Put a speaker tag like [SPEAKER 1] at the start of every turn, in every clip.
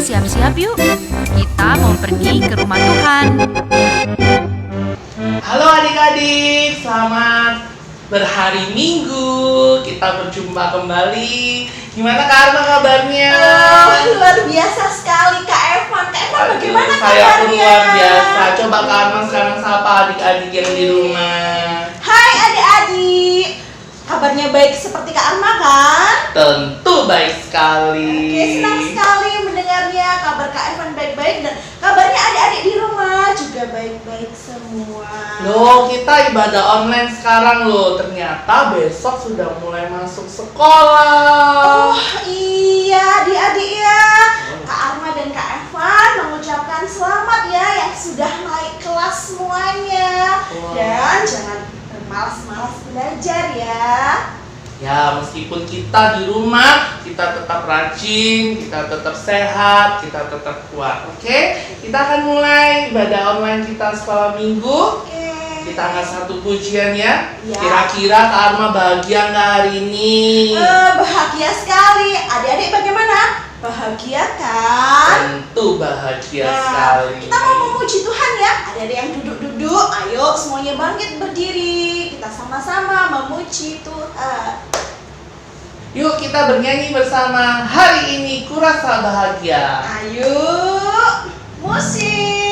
[SPEAKER 1] siap-siap yuk. Kita mau pergi ke rumah Tuhan.
[SPEAKER 2] Halo adik-adik, selamat berhari Minggu. Kita berjumpa kembali. Gimana Kak Arma kabarnya?
[SPEAKER 3] Luar biasa sekali Kak Evan. Kak Evan bagaimana
[SPEAKER 2] Saya pun
[SPEAKER 3] kabarnya?
[SPEAKER 2] luar biasa. Coba Kak Arma sekarang sapa adik-adik yang di rumah.
[SPEAKER 3] Hai adik-adik. Kabarnya baik seperti Kak Arma kan?
[SPEAKER 2] Tentu baik sekali.
[SPEAKER 3] Oke, senang sekali mendengarnya. Kabar Kak Evan baik-baik dan kabarnya adik-adik di rumah juga baik-baik semua.
[SPEAKER 2] Loh, kita ibadah online sekarang loh. Ternyata besok sudah mulai masuk sekolah.
[SPEAKER 3] Oh iya adik-adik ya. Kak Arma dan Kak Evan mengucapkan selamat ya yang sudah naik kelas semuanya.
[SPEAKER 2] Wah.
[SPEAKER 3] Dan jangan bermalas-malas belajar ya.
[SPEAKER 2] Ya, meskipun kita di rumah, kita tetap rajin, kita tetap sehat, kita tetap kuat. Oke? Kita akan mulai ibadah online kita sekolah minggu.
[SPEAKER 3] Oke.
[SPEAKER 2] Kita angkat satu pujian ya.
[SPEAKER 3] Ya.
[SPEAKER 2] Kira-kira Kak Arma bahagia nggak hari ini?
[SPEAKER 3] Bahagia sekali. Adik-adik bagaimana? Bahagia kan?
[SPEAKER 2] Tentu bahagia
[SPEAKER 3] Nah,
[SPEAKER 2] sekali.
[SPEAKER 3] kita mau memuji Tuhan ya. Adik-adik yang duduk-duduk, ayo semuanya bangkit berdiri. Kita sama-sama memuji Tuhan.
[SPEAKER 2] Yuk kita bernyanyi bersama. Hari ini kurasa bahagia.
[SPEAKER 3] Ayo, musik.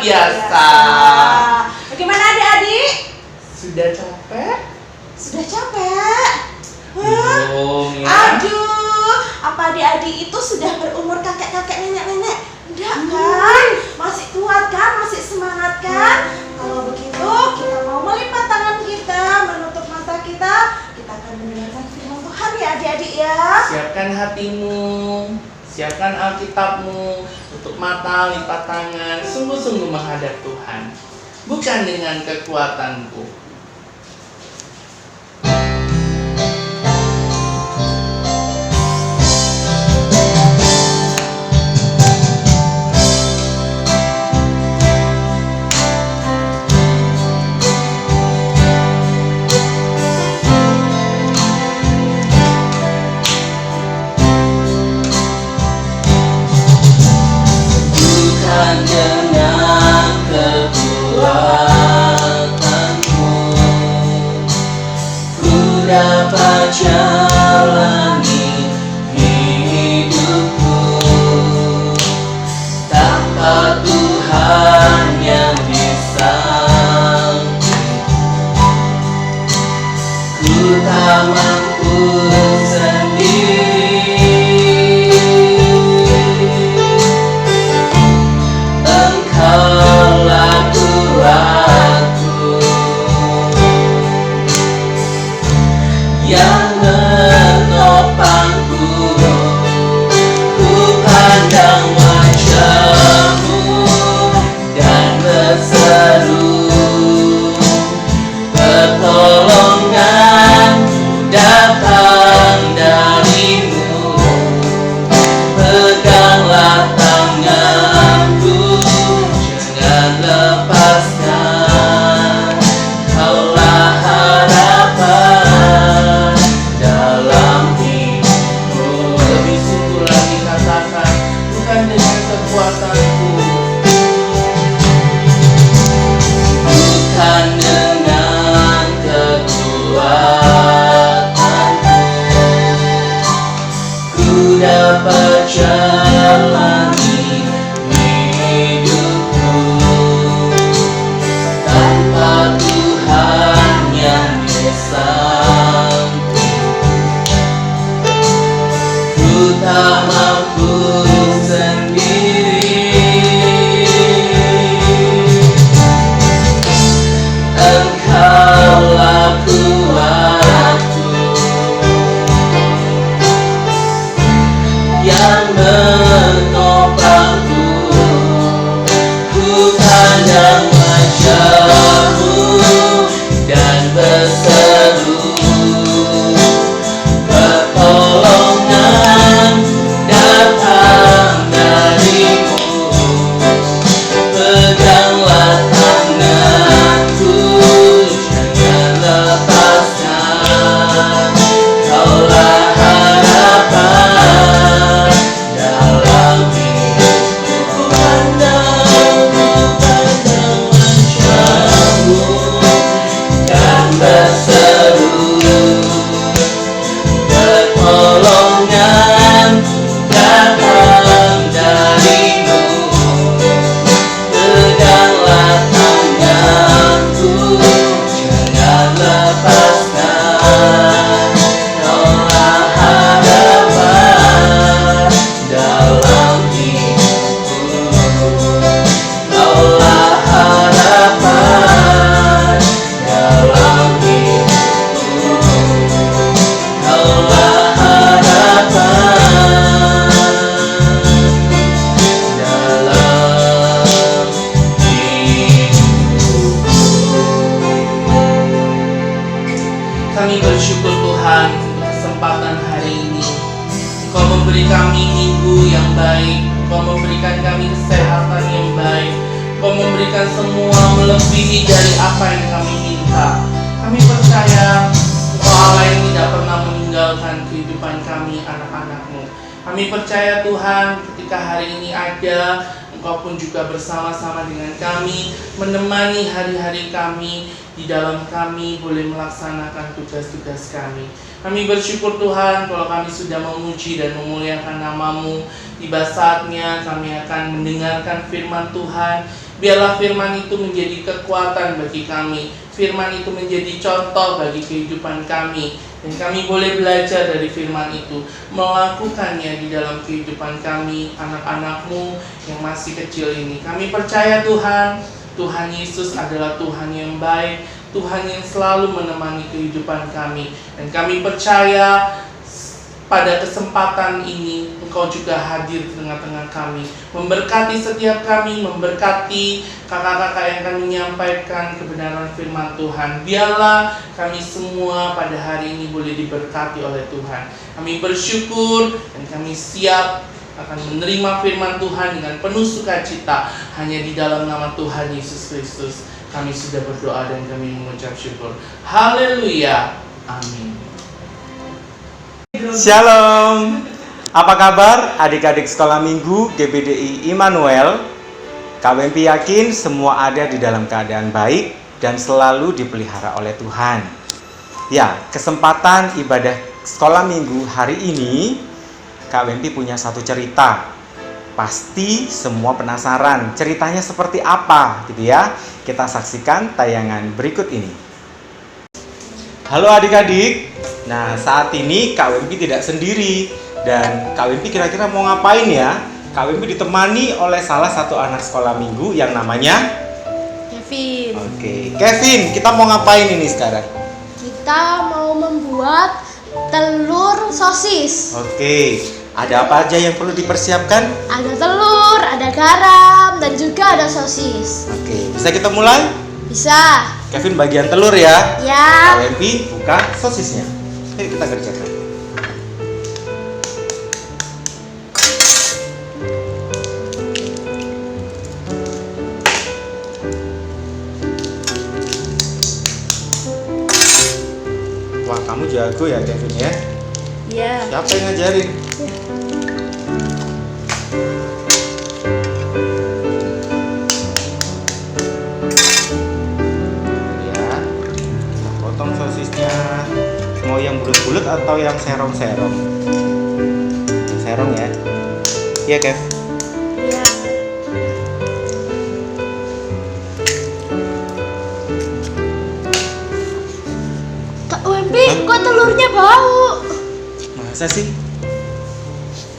[SPEAKER 2] biasa.
[SPEAKER 3] Bagaimana adik-adik?
[SPEAKER 2] Sudah capek?
[SPEAKER 3] adik-adik itu sudah berumur kakek-kakek, nenek-nenek? Enggak kan? Masih kuat kan? Masih semangat kan? Kalau begitu kita mau melipat tangan kita, menutup mata kita akan mendengarkan firman Tuhan ya adik-adik ya.
[SPEAKER 2] Siapkan hatimu, siapkan Alkitabmu, tutup mata, lipat tangan, sungguh-sungguh menghadap Tuhan. Bukan dengan kekuatanku.
[SPEAKER 4] Dengan kekuatanmu ku dapat jalani hidupku. Tanpa Tuhan yang di sampingku, ku tak mampu sendiri. Engkaulah kuatku yang menopangku. Ku pandang wajah-Mu dan berseru, pertolongan datang dari-Mu. Peganglah tanganku, jangan lepaskan. Kaulah harapan dalam hidupku.
[SPEAKER 2] Lebih sungguh lagi katakan, bukan dengan kekuatanku.
[SPEAKER 4] Bukan dengan kekuatanku ku dapat jalani hidupku. Tanpa Tuhan yang di sampingku, ku tak mampu sendiri. Engkaulah kuatku yang menopangku. Ku pandang wajah-Mu dan berseru, pertolongan datang dari-Mu. Peganglah tanganku, jangan lepaskan. Kaulah harapan dalam hidupku. Ku pandang wajah-Mu dan berseru, pertolongan datang dari-Mu. Peganglah tanganku, jangan lepaskan. Kaulah harapan dalam hidupku. Kaulah harapan dalam hidupku. Kaulah harapan dalam hidupku.
[SPEAKER 2] Kami bersyukur Tuhan untuk kesempatan hari ini. Engkau memberi kami minggu yang baik, Engkau memberikan kami kesehatan yang baik, Engkau memberikan semua melebihi dari apa yang kami minta. Kami percaya Engkau Allah yang tidak pernah meninggalkan kehidupan kami, anak-anak-Mu. Kami percaya Tuhan, ketika hari ini ada, Engkau pun juga bersama-sama dengan kami, menemani hari-hari kami, di dalam kami boleh melaksanakan tugas-tugas kami. Kami bersyukur Tuhan kalau kami sudah memuji dan memuliakan nama-Mu. Tiba saatnya kami akan mendengarkan firman Tuhan. Biarlah firman itu menjadi kekuatan bagi kami. Firman itu menjadi contoh bagi kehidupan kami. Dan kami boleh belajar dari firman itu, melakukannya di dalam kehidupan kami, anak-anak-Mu yang masih kecil ini. Kami percaya Tuhan, Tuhan Yesus adalah Tuhan yang baik, Tuhan yang selalu menemani kehidupan kami. Dan kami percaya pada kesempatan ini Engkau juga hadir di tengah-tengah kami, memberkati setiap kami, memberkati kakak-kakak yang kami menyampaikan kebenaran firman Tuhan. Biarlah kami semua pada hari ini boleh diberkati oleh Tuhan. Kami bersyukur dan kami siap akan menerima firman Tuhan dengan penuh sukacita. Hanya di dalam nama Tuhan Yesus Kristus kami sudah berdoa dan kami mengucap syukur. Haleluya. Amin.
[SPEAKER 5] Shalom. Apa kabar adik-adik sekolah minggu GBDI Immanuel? KWMP yakin semua ada di dalam keadaan baik dan selalu dipelihara oleh Tuhan. Ya, kesempatan ibadah sekolah minggu hari ini KWMP punya satu cerita. Pasti semua penasaran ceritanya seperti apa gitu ya. Kita saksikan tayangan berikut ini. Halo adik-adik. Nah, saat ini KWMP tidak sendiri. Dan KWMP kira-kira mau ngapain ya? KWMP ditemani oleh salah satu anak sekolah minggu yang namanya
[SPEAKER 6] Kevin.
[SPEAKER 5] Oke, Kevin, kita mau ngapain ini sekarang?
[SPEAKER 6] Kita mau membuat telur sosis.
[SPEAKER 5] Oke, ada apa aja yang perlu dipersiapkan?
[SPEAKER 6] Ada telur, ada garam, dan juga ada sosis.
[SPEAKER 5] Oke, bisa kita mulai?
[SPEAKER 6] Bisa.
[SPEAKER 5] Kevin bagian telur ya.
[SPEAKER 6] Ya.
[SPEAKER 5] KWMP buka sosisnya. Ayo kita kerjakan. Wah, kamu jago ya Kevin ya?
[SPEAKER 6] Ya.
[SPEAKER 5] Siapa yang ngajarin? Ya, kita potong sosisnya. Mau yang bulat-bulat atau yang serong-serong? Yang serong ya? Iya, Kev.
[SPEAKER 6] Ya. Kak Wempi, kok telurnya bau?
[SPEAKER 5] Masa sih?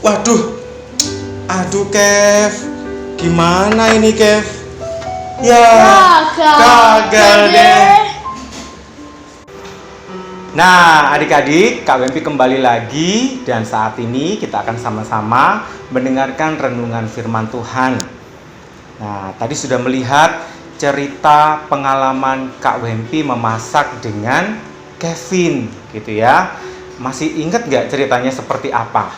[SPEAKER 5] Waduh. Aduh, Kev. Gimana ini, Kev? Ya, gagal deh. Nah, adik-adik, KWMP kembali lagi dan saat ini kita akan sama-sama mendengarkan renungan firman Tuhan. Nah, tadi sudah melihat cerita pengalaman KWMP memasak dengan Kevin, gitu ya. Masih ingat nggak ceritanya seperti apa?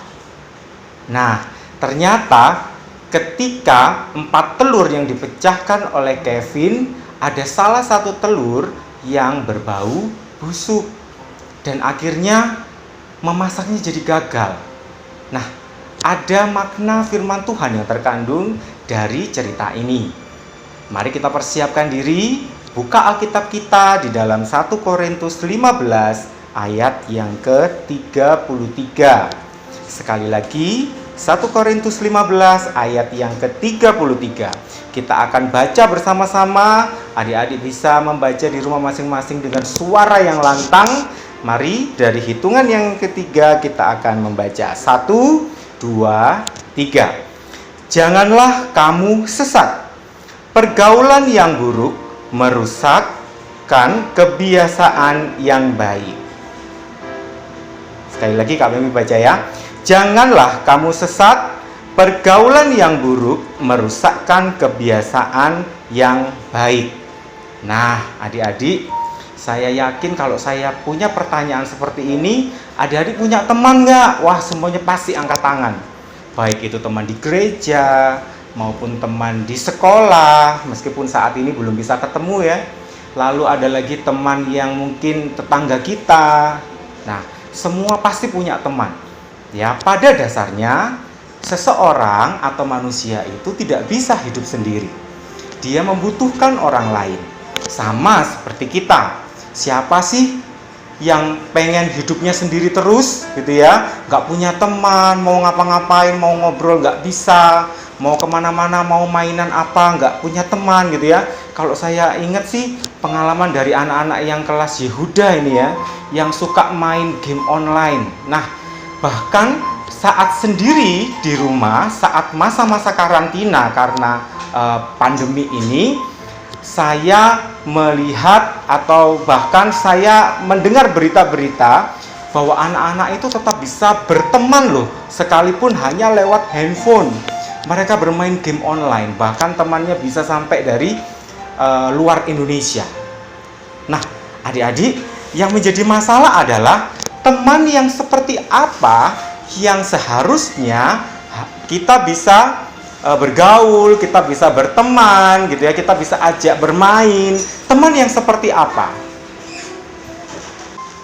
[SPEAKER 5] Nah, ternyata ketika 4 telur yang dipecahkan oleh Kevin, ada salah satu telur yang berbau busuk. Dan akhirnya memasaknya jadi gagal. Nah, ada makna firman Tuhan yang terkandung dari cerita ini. Mari kita persiapkan diri, buka Alkitab kita di dalam 1 Korintus 15 ayat yang ke-33. Sekali lagi, 1 Korintus 15 ayat yang ke-33. Kita akan baca bersama-sama. Adik-adik bisa membaca di rumah masing-masing dengan suara yang lantang. Mari dari hitungan yang ketiga kita akan membaca 1, 2, 3. Janganlah kamu sesat. Pergaulan yang buruk merusakkan kebiasaan yang baik. Sekali lagi kami baca ya. Janganlah kamu sesat. Pergaulan yang buruk merusakkan kebiasaan yang baik. Nah, adik-adik, saya yakin kalau saya punya pertanyaan seperti ini, adik-adik punya teman nggak? Wah, semuanya pasti angkat tangan. Baik itu teman di gereja, maupun teman di sekolah, meskipun saat ini belum bisa ketemu ya. Lalu ada lagi teman yang mungkin tetangga kita. Nah, semua pasti punya teman. Ya, pada dasarnya, seseorang atau manusia itu tidak bisa hidup sendiri. Dia membutuhkan orang lain. Sama seperti kita. Siapa sih yang pengen hidupnya sendiri terus gitu ya, nggak punya teman, mau ngapa-ngapain, mau ngobrol nggak bisa, mau kemana-mana, mau mainan apa, nggak punya teman gitu ya. Kalau saya ingat sih pengalaman dari anak-anak yang kelas Yehuda ini ya, yang suka main game online. Nah, bahkan saat sendiri di rumah, saat masa-masa karantina karena pandemi ini, saya melihat atau bahkan saya mendengar berita-berita bahwa anak-anak itu tetap bisa berteman loh, sekalipun hanya lewat handphone. Mereka bermain game online, bahkan temannya bisa sampai dari luar Indonesia. Nah, adik-adik, yang menjadi masalah adalah teman yang seperti apa yang seharusnya kita bisa bergaul, kita bisa berteman gitu ya, kita bisa ajak bermain. Teman yang seperti apa?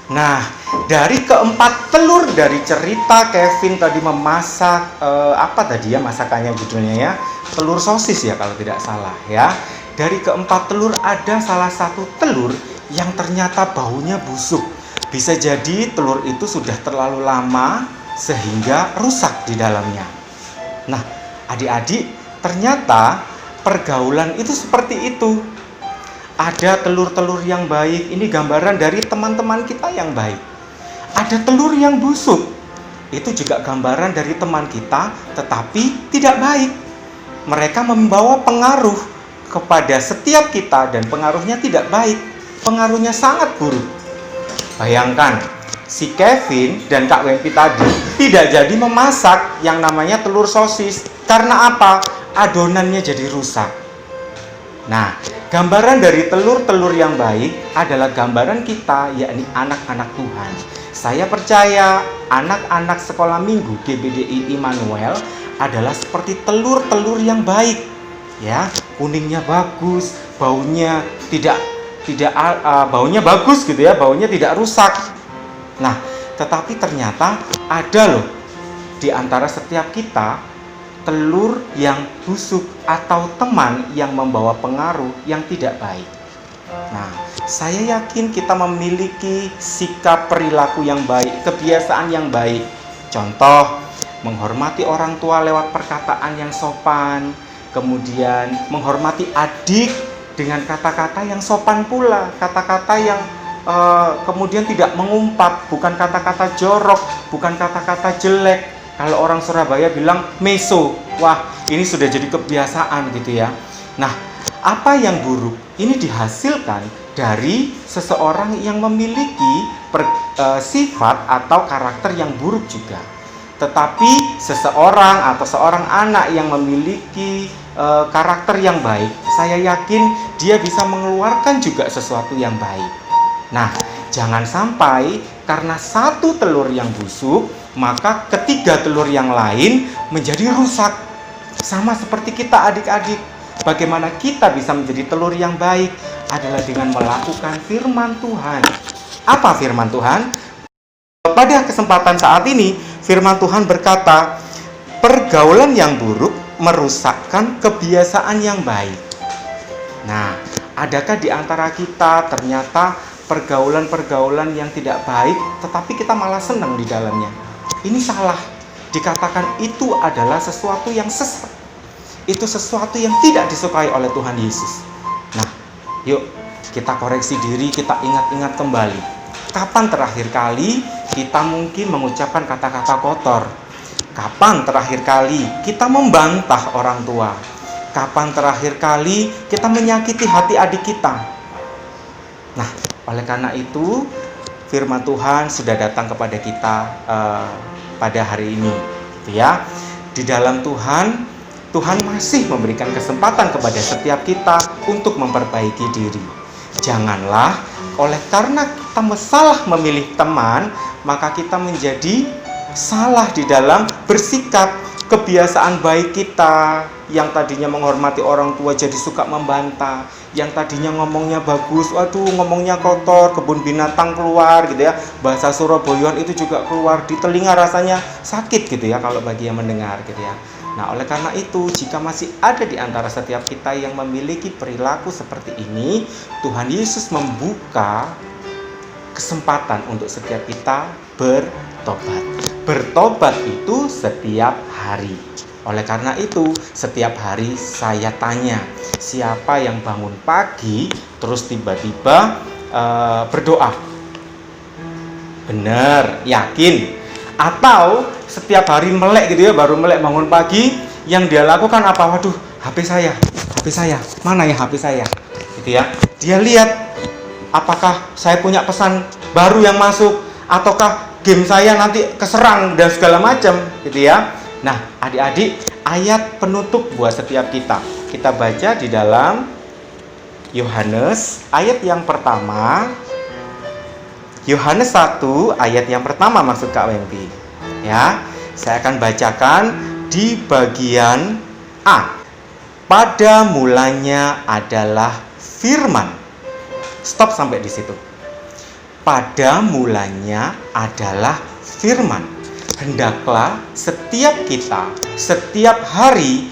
[SPEAKER 5] Nah, dari keempat telur dari cerita Kevin tadi memasak apa tadi ya masakannya judulnya ya? Telur sosis ya kalau tidak salah ya. Dari keempat telur ada salah satu telur yang ternyata baunya busuk. Bisa jadi telur itu sudah terlalu lama sehingga rusak di dalamnya. Nah, adik-adik, ternyata pergaulan itu seperti itu. Ada telur-telur yang baik, ini gambaran dari teman-teman kita yang baik. Ada telur yang busuk, itu juga gambaran dari teman kita, tetapi tidak baik. Mereka membawa pengaruh kepada setiap kita dan pengaruhnya tidak baik. Pengaruhnya sangat buruk. Bayangkan, si Kevin dan Kak Wempi tadi tidak jadi memasak yang namanya telur sosis. Karena apa? Adonannya jadi rusak. Nah, gambaran dari telur-telur yang baik adalah gambaran kita, yakni anak-anak Tuhan. Saya percaya anak-anak sekolah minggu GBDI Immanuel adalah seperti telur-telur yang baik. Ya, kuningnya bagus, baunya baunya bagus gitu ya, baunya tidak rusak. Nah, tetapi ternyata ada loh di antara setiap kita telur yang busuk atau teman yang membawa pengaruh yang tidak baik. Nah, saya yakin kita memiliki sikap perilaku yang baik, kebiasaan yang baik. Contoh, menghormati orang tua lewat perkataan yang sopan, kemudian menghormati adik dengan kata-kata yang sopan pula, kata-kata yang kemudian tidak mengumpat, bukan kata-kata jorok, bukan kata-kata jelek. Kalau orang Surabaya bilang meso, wah ini sudah jadi kebiasaan gitu ya. Nah, apa yang buruk? Ini dihasilkan dari seseorang yang memiliki sifat atau karakter yang buruk juga. Tetapi seseorang atau seorang anak yang memiliki karakter yang baik, saya yakin dia bisa mengeluarkan juga sesuatu yang baik. Nah, jangan sampai karena satu telur yang busuk, maka ketiga telur yang lain menjadi rusak. Sama seperti kita adik-adik, bagaimana kita bisa menjadi telur yang baik adalah dengan melakukan firman Tuhan. Apa firman Tuhan? Pada kesempatan saat ini, firman Tuhan berkata, pergaulan yang buruk merusakkan kebiasaan yang baik. Nah, adakah di antara kita ternyata pergaulan-pergaulan yang tidak baik, tetapi kita malah senang di dalamnya? Ini salah. Dikatakan itu adalah sesuatu yang sesat. Itu sesuatu yang tidak disukai oleh Tuhan Yesus. Nah, yuk kita koreksi diri, kita ingat-ingat kembali. Kapan terakhir kali kita mungkin mengucapkan kata-kata kotor? Kapan terakhir kali kita membantah orang tua? Kapan terakhir kali kita menyakiti hati adik kita? Nah, oleh karena itu, firman Tuhan sudah datang kepada kita pada hari ini, gitu ya. Di dalam Tuhan masih memberikan kesempatan kepada setiap kita untuk memperbaiki diri. Janganlah oleh karena kita salah memilih teman, maka kita menjadi salah di dalam bersikap. Kebiasaan baik kita yang tadinya menghormati orang tua jadi suka membantah, yang tadinya ngomongnya bagus, waduh ngomongnya kotor, kebun binatang keluar gitu ya, bahasa Surabayaan itu juga keluar, di telinga rasanya sakit gitu ya kalau bagi yang mendengar gitu ya. Nah, oleh karena itu, jika masih ada di antara setiap kita yang memiliki perilaku seperti ini, Tuhan Yesus membuka kesempatan untuk setiap kita bertobat. Bertobat itu setiap hari. Oleh karena itu, setiap hari saya tanya, siapa yang bangun pagi terus tiba-tiba berdoa? Benar, yakin? Atau setiap hari melek gitu ya, baru melek bangun pagi, yang dia lakukan apa? Waduh, HP saya, mana ya HP saya? Gitu ya. Dia lihat apakah saya punya pesan baru yang masuk, ataukah game saya nanti keserang dan segala macam, gitu ya. Nah, adik-adik, ayat penutup buat setiap kita. Kita baca di dalam Yohanes ayat yang pertama. Yohanes 1 ayat yang pertama maksud Kak Wempi. Ya, saya akan bacakan di bagian A. Pada mulanya adalah firman. Stop sampai di situ. Pada mulanya adalah firman. Hendaklah setiap kita, setiap hari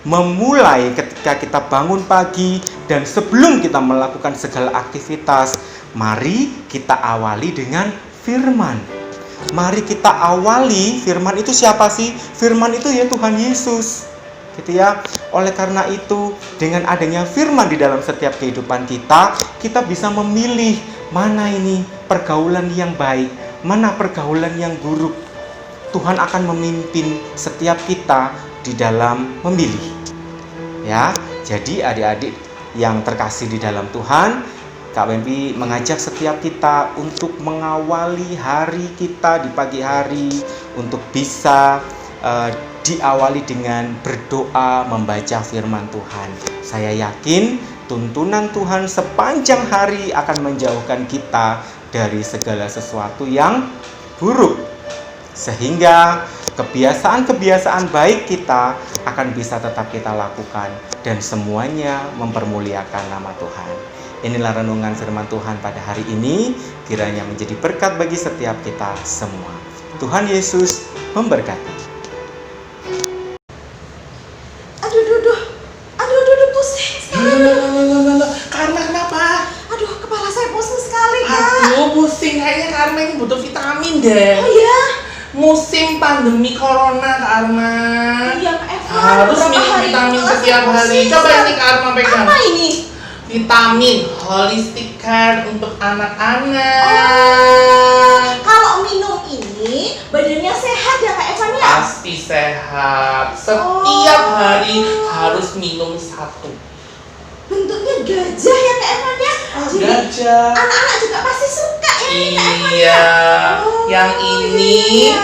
[SPEAKER 5] memulai ketika kita bangun pagi dan sebelum kita melakukan segala aktivitas, mari kita awali dengan firman. Mari kita awali, firman itu siapa sih? Firman itu ya Tuhan Yesus. Gitu ya. Oleh karena itu, dengan adanya firman di dalam setiap kehidupan kita, kita bisa memilih mana ini pergaulan yang baik, mana pergaulan yang buruk. Tuhan akan memimpin setiap kita di dalam memilih. Ya, jadi adik-adik yang terkasih di dalam Tuhan, Kak Wempi mengajak setiap kita untuk mengawali hari kita di pagi hari untuk bisa diawali dengan berdoa, membaca firman Tuhan. Saya yakin tuntunan Tuhan sepanjang hari akan menjauhkan kita dari segala sesuatu yang buruk, sehingga kebiasaan-kebiasaan baik kita akan bisa tetap kita lakukan dan semuanya mempermuliakan nama Tuhan. Inilah renungan firman Tuhan pada hari ini, kiranya menjadi berkat bagi setiap kita semua. Tuhan Yesus memberkati.
[SPEAKER 3] Aduh, pusing sekali.
[SPEAKER 2] Karma kenapa?
[SPEAKER 3] Aduh, kepala saya pusing sekali, Kak.
[SPEAKER 2] Aduh, pusing. Kayaknya Karma ini butuh vitamin deh.
[SPEAKER 3] Oh iya?
[SPEAKER 2] Musim pandemi corona, Karma.
[SPEAKER 3] Iya, Kak Evan.
[SPEAKER 2] Harus
[SPEAKER 3] Beberapa
[SPEAKER 2] minum
[SPEAKER 3] hari
[SPEAKER 2] vitamin
[SPEAKER 3] kelas
[SPEAKER 2] setiap
[SPEAKER 3] saya
[SPEAKER 2] hari.
[SPEAKER 3] pusing,
[SPEAKER 2] Coba
[SPEAKER 3] Kak.
[SPEAKER 2] ini Karma pegang.
[SPEAKER 3] Apa ini?
[SPEAKER 2] Vitamin Holistic Care untuk anak-anak.
[SPEAKER 3] Kalau minum ini, badannya sehat ya, Kak Evan ya?
[SPEAKER 2] Pasti sehat. Setiap hari harus minum 1.
[SPEAKER 3] Bentuknya gajah ya, Kak Evan ya? Jadi
[SPEAKER 2] Gajah.
[SPEAKER 3] anak-anak juga pasti suka ya, ini, Kak Evan ya?
[SPEAKER 2] Iya.
[SPEAKER 3] Oh,
[SPEAKER 2] Yang ini
[SPEAKER 3] iya.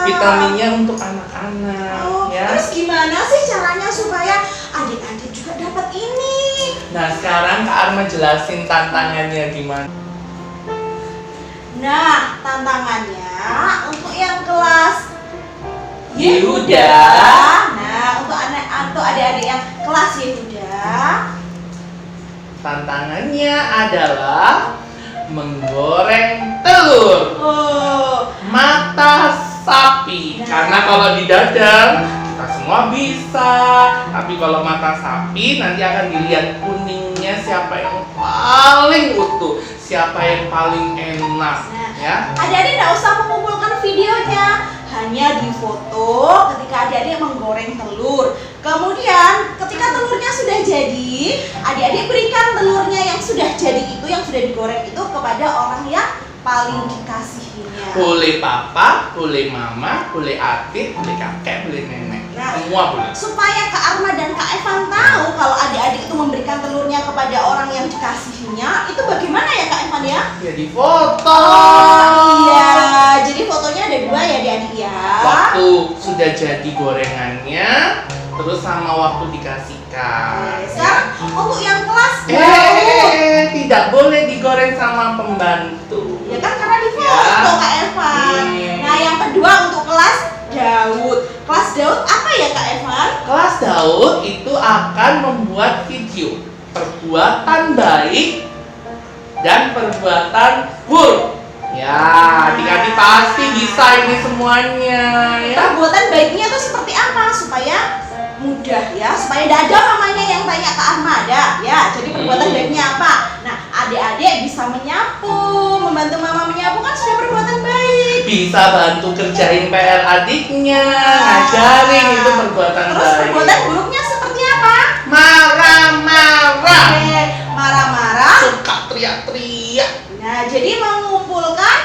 [SPEAKER 2] vitaminnya untuk anak-anak.
[SPEAKER 3] Oh,
[SPEAKER 2] Ya.
[SPEAKER 3] terus gimana sih caranya supaya adik-adik juga dapat ini?
[SPEAKER 2] Nah, sekarang Kak Arma jelasin tantangannya gimana.
[SPEAKER 3] Nah, tantangannya untuk yang kelas
[SPEAKER 2] Yehuda.
[SPEAKER 3] Nah, untuk adik-adik yang kelas Yehuda,
[SPEAKER 2] Tantangannya adalah menggoreng telur mata sapi.
[SPEAKER 3] Nah.
[SPEAKER 2] Karena kalau di dadar kita semua bisa, tapi kalau mata sapi nanti akan dilihat kuningnya siapa yang paling utuh, siapa yang paling enak. Ya.
[SPEAKER 3] adik-adik nggak usah mengumpulkan videonya, hanya difoto ketika adik-adik menggoreng telur. Kemudian ketika telurnya sudah jadi, adik-adik berikan telurnya yang sudah jadi itu, yang sudah digoreng itu kepada orang yang paling dikasihinya.
[SPEAKER 2] Boleh papa, boleh mama, boleh adik, boleh kakek, boleh nenek.
[SPEAKER 3] Nah,
[SPEAKER 2] Semua boleh.
[SPEAKER 3] supaya Kak Arma dan Kak Evan tahu kalau adik-adik itu memberikan telurnya kepada orang yang dikasihinya, itu bagaimana ya Kak Evan ya?
[SPEAKER 2] Ya di foto.
[SPEAKER 3] Oh iya, jadi fotonya ada 2 ya adik-adik ya.
[SPEAKER 2] Waktu sudah jadi gorengannya, terus sama waktu dikasihkan.
[SPEAKER 3] Sekarang untuk yang kelas Daud,
[SPEAKER 2] Tidak boleh digoreng sama pembantu.
[SPEAKER 3] ya kan karena di foto
[SPEAKER 2] Ya.
[SPEAKER 3] Kak Evan.
[SPEAKER 2] Hmm.
[SPEAKER 3] Nah yang kedua untuk kelas Daud. Kelas Daud apa ya Kak Evan?
[SPEAKER 2] Kelas Daud itu akan membuat video perbuatan baik dan perbuatan buruk. Ya, adik-adik pasti bisa ini semuanya ya.
[SPEAKER 3] Perbuatan baiknya itu seperti apa supaya mudah ya, supaya tidak ada mamanya yang tanya ke Armada ya. Jadi perbuatan baiknya apa? Nah, adik-adik bisa menyapu, membantu mama menyapu kan sudah perbuatan baik.
[SPEAKER 2] bisa bantu kerjain PR adiknya, ngajarin, itu perbuatan
[SPEAKER 3] Terus
[SPEAKER 2] baik.
[SPEAKER 3] perbuatan buruknya seperti apa?
[SPEAKER 2] Marah-marah,
[SPEAKER 3] Oke, marah-marah.
[SPEAKER 2] suka teriak-teriak.
[SPEAKER 3] Nah, jadi mengumpulkan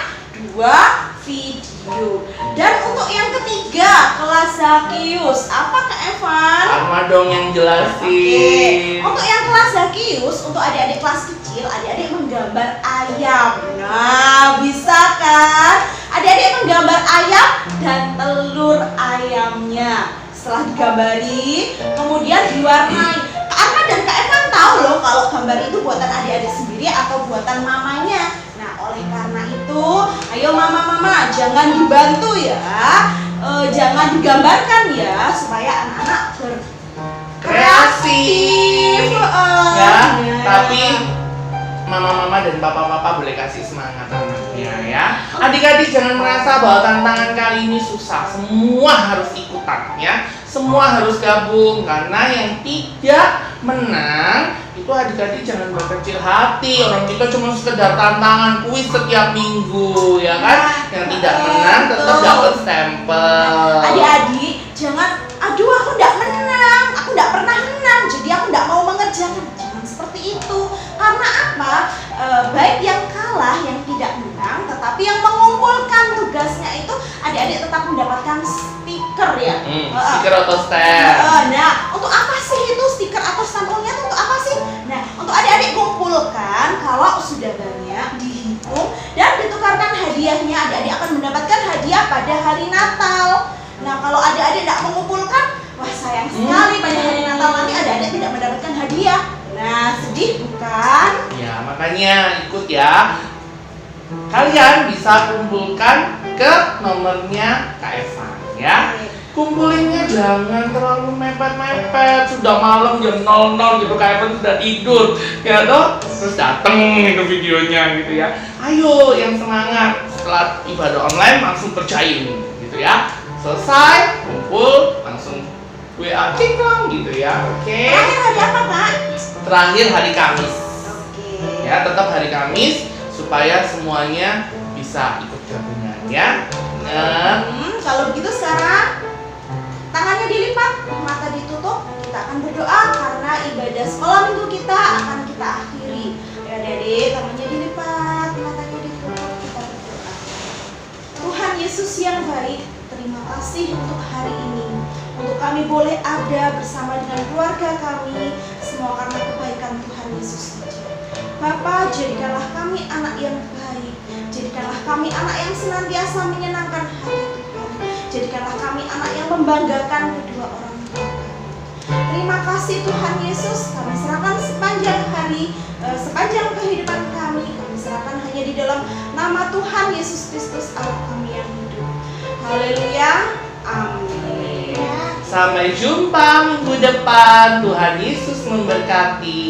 [SPEAKER 3] 2 video. Dan untuk yang ketiga, kelas Zakius. Apa Kak Evan?
[SPEAKER 2] Sama dong yang jelasin.
[SPEAKER 3] Oke, untuk yang kelas Zakius, untuk adik-adik kelas kecil, adik-adik menggambar ayam. Nah, bisa kan? Adik-adik menggambar ayam dan telur ayamnya. Setelah digambari, kemudian diwarnai. Kak Arma dan Kak Evan tahu loh kalau gambar itu buatan adik-adik sendiri atau buatan mamanya. Nah, oleh karena itu, ayo mama-mama jangan dibantu ya, jangan digambarkan ya, supaya anak-anak
[SPEAKER 2] Kreatif. Ya,
[SPEAKER 3] Nah.
[SPEAKER 2] tapi mama-mama dan papa-papa boleh kasih semangat anaknya ya. Adik-adik jangan merasa bahwa tantangan kali ini susah. Semua harus ikutan ya. Semua harus gabung karena yang tidak menang itu adik-adik jangan berkecil hati. Orang kita cuma sekedar tantangan kuis setiap minggu ya kan. Yang tidak menang tetap dapat stempel.
[SPEAKER 3] Adik-adik jangan, aduh aku nggak menang, aku nggak pernah menang, jadi aku nggak mau mengerjakan. Jangan seperti itu. Karena apa? Baik yang kalah, yang tidak menang, tetapi yang mengumpulkan tugasnya itu adik-adik tetap mendapatkan stiker ya.
[SPEAKER 2] Stiker atau stem.
[SPEAKER 3] Nah, untuk apa sih itu stiker atau stempelnya itu untuk apa sih? Nah, untuk adik-adik kumpulkan, kalau sudah banyak dihitung dan ditukarkan hadiahnya, adik-adik akan mendapatkan hadiah pada hari Natal. Nah, kalau adik-adik tidak mengumpulkan, wah sayang sekali pada hari Natal nanti adik-adik tidak mendapatkan hadiah. Nah, sedih bukan?
[SPEAKER 2] Ya, makanya ikut ya. Kalian bisa kumpulkan ke nomornya Kak Evan ya. Kumpulinnya jangan terlalu mepet-mepet. Sudah malam jam 00 gitu Kak Evan sudah tidur ya toh. Terus dateng itu videonya gitu ya. Ayo yang semangat, setelah ibadah online langsung kerjain gitu ya. Selesai kumpul langsung WA cingkrang gitu ya. Oke.
[SPEAKER 3] Terakhir hari apa, Kak?
[SPEAKER 2] Terakhir hari Kamis.
[SPEAKER 3] Oke.
[SPEAKER 2] Ya, tetap hari Kamis supaya semuanya bisa ikut gabungan ya. Nah,
[SPEAKER 3] Kalau begitu sekarang tangannya dilipat, mata ditutup, kita akan berdoa karena ibadah sekolah minggu kita akan kita akhiri. Ya, Dede, tangannya dilipat, matanya ditutup, kita berdoa. Tuhan Yesus yang baik, terima kasih untuk hari ini. Untuk kami boleh ada bersama dengan keluarga kami, semua karena kebaikan Tuhan Yesus saja. Bapa, jadikanlah kami anak yang baik. Jadikanlah kami anak yang senantiasa menyenangkan hati Tuhan. Jadikanlah kami anak yang membanggakan kedua orang tua kami. Terima kasih Tuhan Yesus, kami serahkan sepanjang hari, sepanjang kehidupan kami. Kami serahkan hanya di dalam nama Tuhan Yesus Kristus Allah kami yang hidup. Haleluya, amin.
[SPEAKER 2] sampai jumpa minggu depan. Tuhan Yesus memberkati.